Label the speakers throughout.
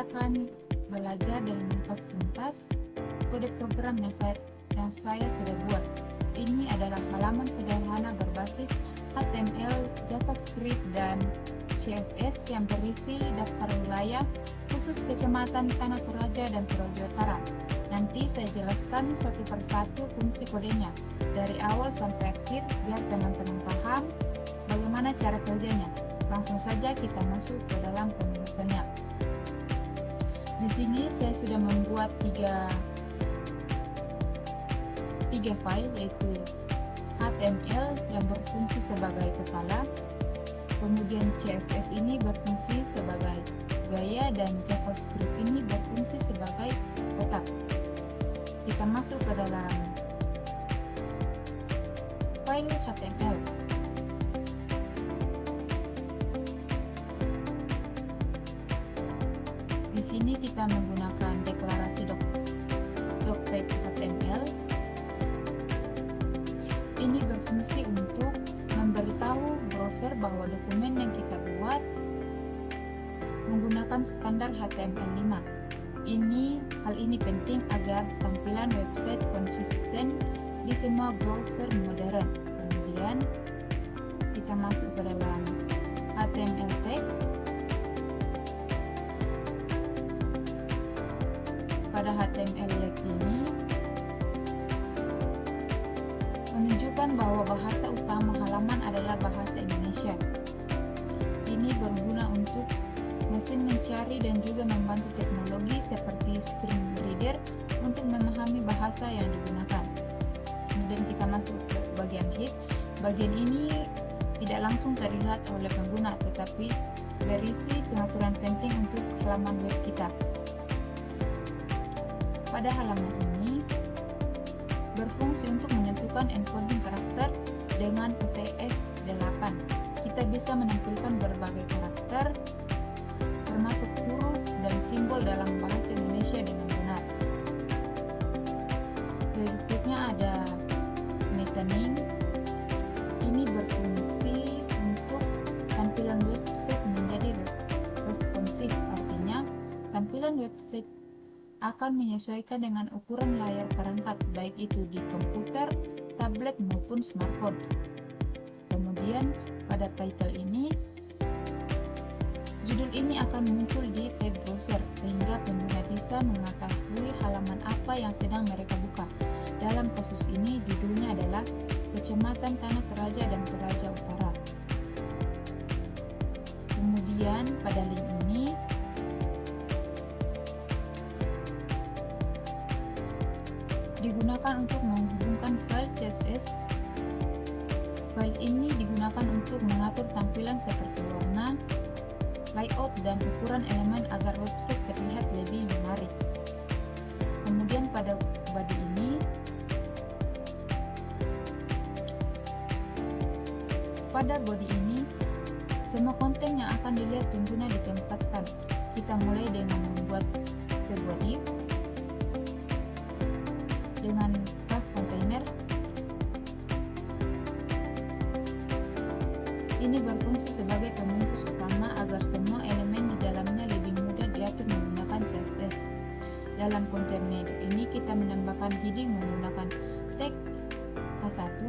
Speaker 1: kita akan belajar dengan mengupas tuntas kode program yang saya sudah buat. Ini adalah halaman sederhana berbasis HTML, JavaScript, dan CSS yang berisi daftar wilayah khusus Kecamatan Tanah Toraja dan Toraja Utara. Nanti saya jelaskan satu persatu fungsi kodenya dari awal sampai akhir biar teman-teman paham bagaimana cara kerjanya. Langsung saja kita masuk ke dalam pembahasannya. Di sini saya sudah membuat tiga file, yaitu HTML yang berfungsi sebagai kepala, kemudian CSS ini berfungsi sebagai gaya, dan JavaScript ini berfungsi sebagai kotak. Kita masuk ke dalam file HTML. Di sini kita menggunakan deklarasi doctype HTML. Ini berfungsi untuk memberitahu browser bahwa dokumen yang kita buat menggunakan standar HTML5. Hal ini penting agar tampilan website konsisten di semua browser modern. Kemudian kita masuk ke dalam HTML tag. Pada HTML tag ini menunjukkan bahwa bahasa utama halaman adalah bahasa Indonesia. Ini berguna untuk mesin mencari dan juga membantu teknologi seperti screen reader untuk memahami bahasa yang digunakan. Kemudian kita masuk ke bagian head. Bagian ini tidak langsung terlihat oleh pengguna, tetapi berisi pengaturan penting untuk halaman web kita. Pada halaman ini berfungsi untuk menentukan encoding karakter dengan UTF-8. Kita bisa menampilkan berbagai karakter, termasuk huruf dan simbol dalam bahasa Indonesia dengan benar. Berikutnya ada meta-name. Ini berfungsi untuk tampilan website menjadi responsif, artinya tampilan website akan menyesuaikan dengan ukuran layar perangkat, baik itu di komputer, tablet, maupun smartphone. Kemudian pada title ini, judul ini akan muncul di tab browser sehingga pengguna bisa mengetahui halaman apa yang sedang mereka buka. Dalam kasus ini judulnya adalah Kecamatan Tanah Toraja dan Toraja Utara. Kemudian pada link ini digunakan untuk menghubungkan file CSS. File ini digunakan untuk mengatur tampilan seperti warna, layout, dan ukuran elemen agar website terlihat lebih menarik. Kemudian pada body ini, semua konten yang akan dilihat pengguna ditempatkan. Kita mulai dengan membuat sebuah div dengan class container. Ini berfungsi sebagai pembungkus utama agar semua elemen di dalamnya lebih mudah diatur menggunakan CSS. Dalam kontainer ini kita menambahkan heading menggunakan tag H1.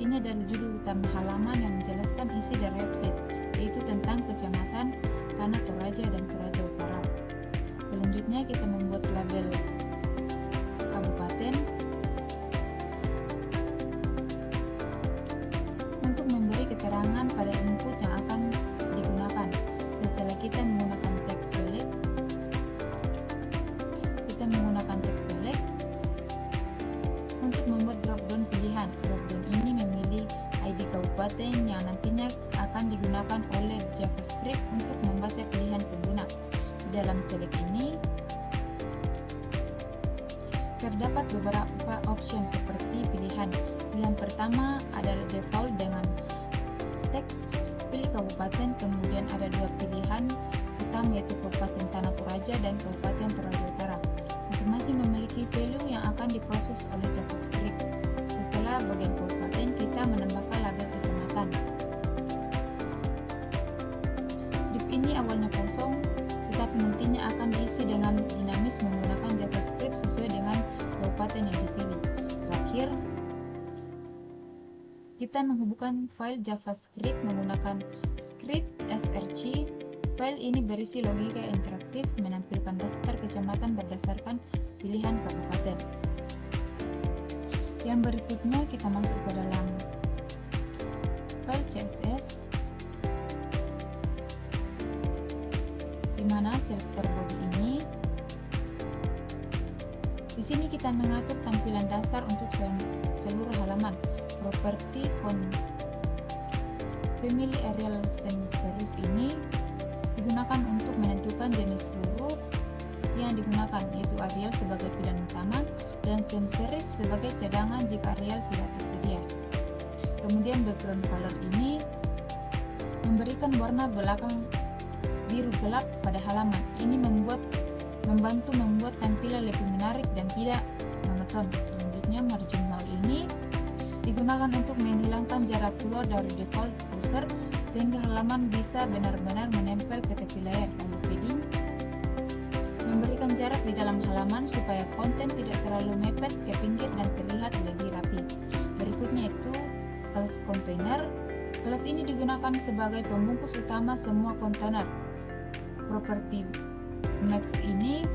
Speaker 1: Ini adalah judul utama halaman yang menjelaskan isi dari website, yaitu tentang Kecamatan Tanah Toraja dan Toraja Utara. Selanjutnya kita membuat label kabupaten untuk memberi keterangan pada input yang akan digunakan. Setelah kita menggunakan text select, untuk membuat drop-down pilihan. Drop-down ini memilih ID kabupaten yang nantinya akan digunakan oleh JavaScript untuk membaca pilihan pengguna. Di dalam select ini terdapat beberapa option seperti pilihan. Pilihan pertama adalah default dengan teks pilih kabupaten, kemudian ada dua pilihan utama, yaitu Kabupaten Tanah Toraja dan Kabupaten Toraja Utara. Masing-masing memiliki value yang akan diproses oleh JavaScript. Setelah bagian kabupaten, kita menambahkan label kecamatan. Div ini awalnya kosong, tetapi nantinya akan diisi dengan dinamis menggunakan JavaScript sesuai dengan kabupaten yang dipilih. Terakhir, kita menghubungkan file JavaScript menggunakan script src. File ini berisi logika interaktif menampilkan daftar kecamatan berdasarkan pilihan kabupaten. Yang berikutnya kita masuk ke dalam file CSS, di mana selector body ini. Di sini kita mengatur tampilan dasar untuk seluruh halaman. Properti font family Arial sans serif ini digunakan untuk menentukan jenis huruf yang digunakan, yaitu Arial sebagai pilihan utama dan sans serif sebagai cadangan jika Arial tidak tersedia. Kemudian background color ini memberikan warna belakang biru gelap pada halaman. Ini membantu membuat tampilan lebih menarik dan tidak monoton. Selanjutnya marginal ini digunakan untuk menghilangkan jarak keluar dari default cursor sehingga halaman bisa benar-benar menempel ke tepi layar. Lalu padding memberikan jarak di dalam halaman supaya konten tidak terlalu mepet ke pinggir dan terlihat lebih rapi. Berikutnya itu kelas kontainer. Kelas ini digunakan sebagai pembungkus utama semua kontainer. Properti max ini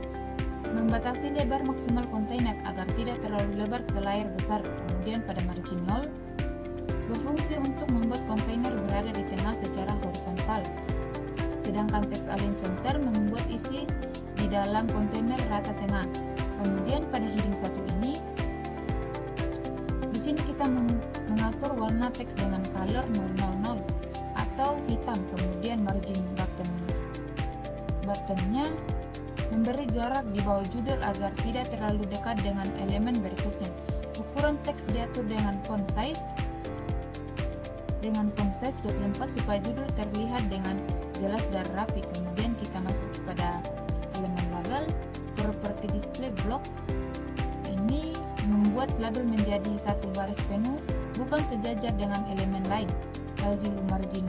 Speaker 1: membatasi lebar maksimal kontainer agar tidak terlalu lebar ke layar besar. Kemudian pada margin 0 berfungsi untuk membuat kontainer berada di tengah secara horizontal. Sedangkan text align center membuat isi di dalam kontainer rata tengah. Kemudian pada heading 1 ini, di sini kita mengatur warna teks dengan color 000 atau hitam. Kemudian margin buttonnya memberi jarak di bawah judul agar tidak terlalu dekat dengan elemen berikutnya. Ukuran teks diatur dengan font size 24 supaya judul terlihat dengan jelas dan rapi. Kemudian kita masuk pada elemen label. Properti display block ini membuat label menjadi satu baris penuh, bukan sejajar dengan elemen lain. Lalu margin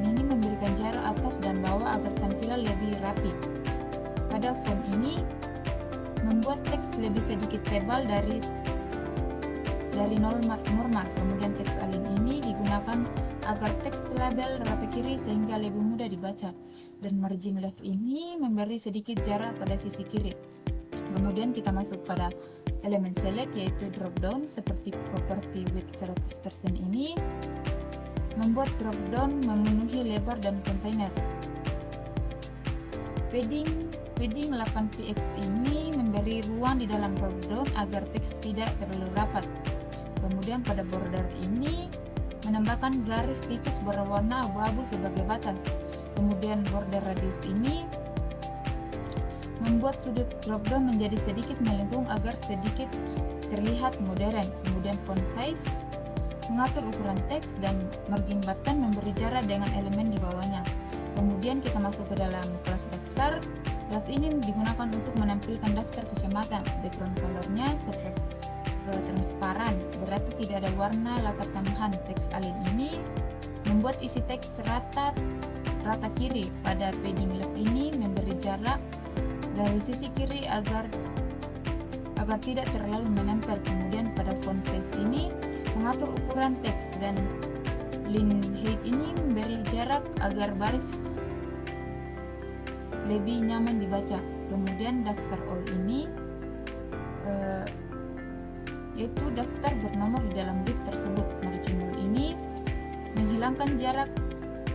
Speaker 1: ini memberikan jarak atas dan bawah agar tampilan lebih rapi. Pada font ini membuat teks lebih sedikit tebal dari normal. Kemudian teks align ini digunakan agar teks label rata kiri sehingga lebih mudah dibaca. Dan margin left ini memberi sedikit jarak pada sisi kiri. Kemudian kita masuk pada elemen select, yaitu drop down. Seperti properti width 100% ini membuat drop down memenuhi lebar dan kontainer. Padding 8px ini memberi ruang di dalam drop down agar teks tidak terlalu rapat. Kemudian pada border ini menambahkan garis tipis berwarna abu-abu sebagai batas. Kemudian border radius ini membuat sudut drop down menjadi sedikit melengkung agar sedikit terlihat modern. Kemudian font size mengatur ukuran teks dan margin button memberi jarak dengan elemen di bawahnya. Kemudian kita masuk ke dalam kelas daftar. Kelas ini digunakan untuk menampilkan daftar kecamatan. Background colornya seperti transparan, berarti tidak ada warna latar tambahan. Teks align ini membuat isi teks rata kiri. Pada padding left ini memberi jarak dari sisi kiri agar tidak terlalu menempel. Kemudian pada font size ini mengatur ukuran teks dan line height ini memberi jarak agar baris lebih nyaman dibaca. Kemudian daftar all ini yaitu daftar bernomor di dalam div tersebut. Margin ini menghilangkan jarak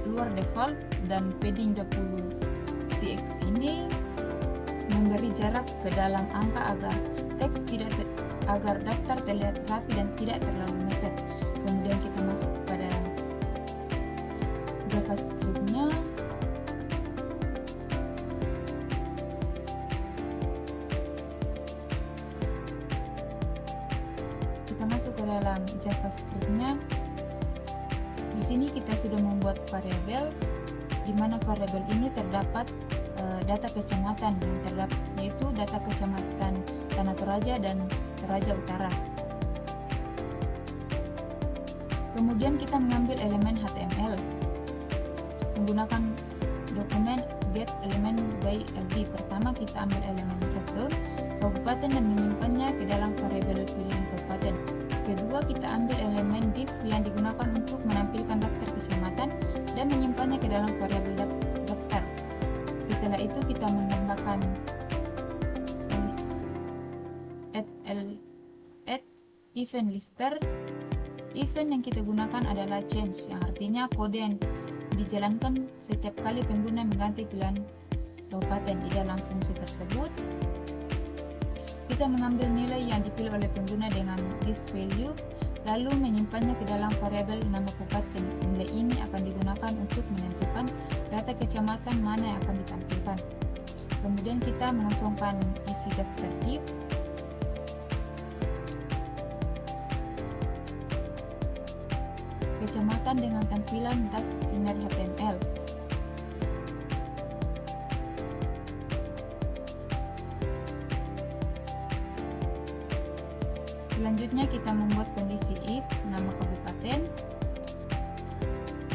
Speaker 1: luar default dan padding 20px ini memberi jarak ke dalam angka agar daftar terlihat rapi dan tidak terlalu mepet. Kemudian kita masuk pada JavaScript-nya. Kita masuk ke dalam JavaScript-nya. Di sini kita sudah membuat variabel, di mana variabel ini terdapat data kecamatan yang terdapat, yaitu data kecamatan Tanah Toraja dan Toraja Utara. Kemudian kita mengambil elemen HTML menggunakan dokumen get element by LD. Pertama kita ambil elemen dropdown kabupaten dan menyimpannya ke dalam variabel pilihan kabupaten. Kedua, kita ambil elemen div yang digunakan untuk menampilkan daftar kecamatan dan menyimpannya ke dalam variabel daftar. Setelah itu kita menambahkan add event lister. Event yang kita gunakan adalah change, yang artinya kode yang dijalankan setiap kali pengguna mengganti pilihan kabupaten. Di dalam fungsi tersebut, kita mengambil nilai yang dipilih oleh pengguna dengan this value, lalu menyimpannya ke dalam variabel nama kabupaten. Nilai ini akan digunakan untuk menentukan data kecamatan mana yang akan ditampilkan. Kemudian kita mengosongkan isi daftar div. Kecamatan dengan tampilan binary HTML. Selanjutnya kita membuat kondisi if nama kabupaten.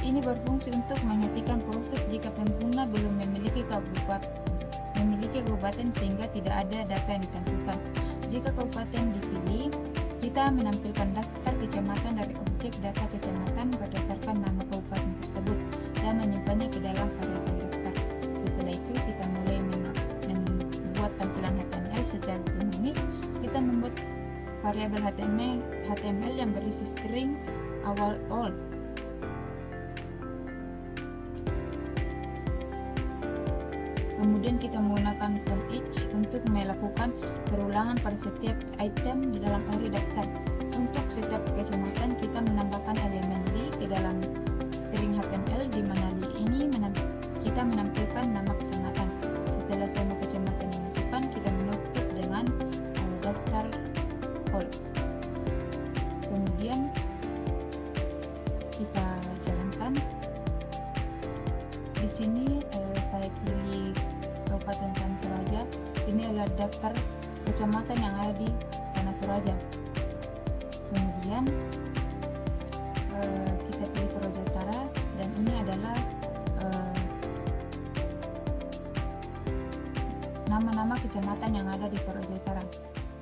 Speaker 1: Ini berfungsi untuk menghentikan proses jika pengguna belum memiliki kabupaten sehingga tidak ada data yang ditampilkan. Jika kabupaten dipilih, kita menampilkan daftar kecamatan dari objek data kecamatan berdasarkan nama kabupaten tersebut dan menyimpannya ke dalam variabel daftar. Setelah itu kita mulai membuat tampilan HTML secara dinamis. Kita membuat variabel HTML yang berisi string awal all. Kemudian kita menggunakan for each untuk melakukan perulangan pada setiap item di dalam array daftar. Untuk setiap kecamatan kita menambahkan elemen D ke dalam string HTML, di mana D ini kita menampilkan nama kecamatan. Setelah semua kecamatan dimasukkan, kita menutup dengan daftar all. Kemudian kita jalankan. Di sini saya pilih Kabupaten Tanah Toraja. Ini adalah daftar kecamatan yang ada di Tanah Toraja. Kemudian kita pilih Toraja Utara, dan ini adalah nama-nama kecamatan yang ada di Toraja Utara.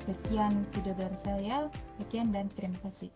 Speaker 1: Sekian video dari saya, sekian dan terima kasih.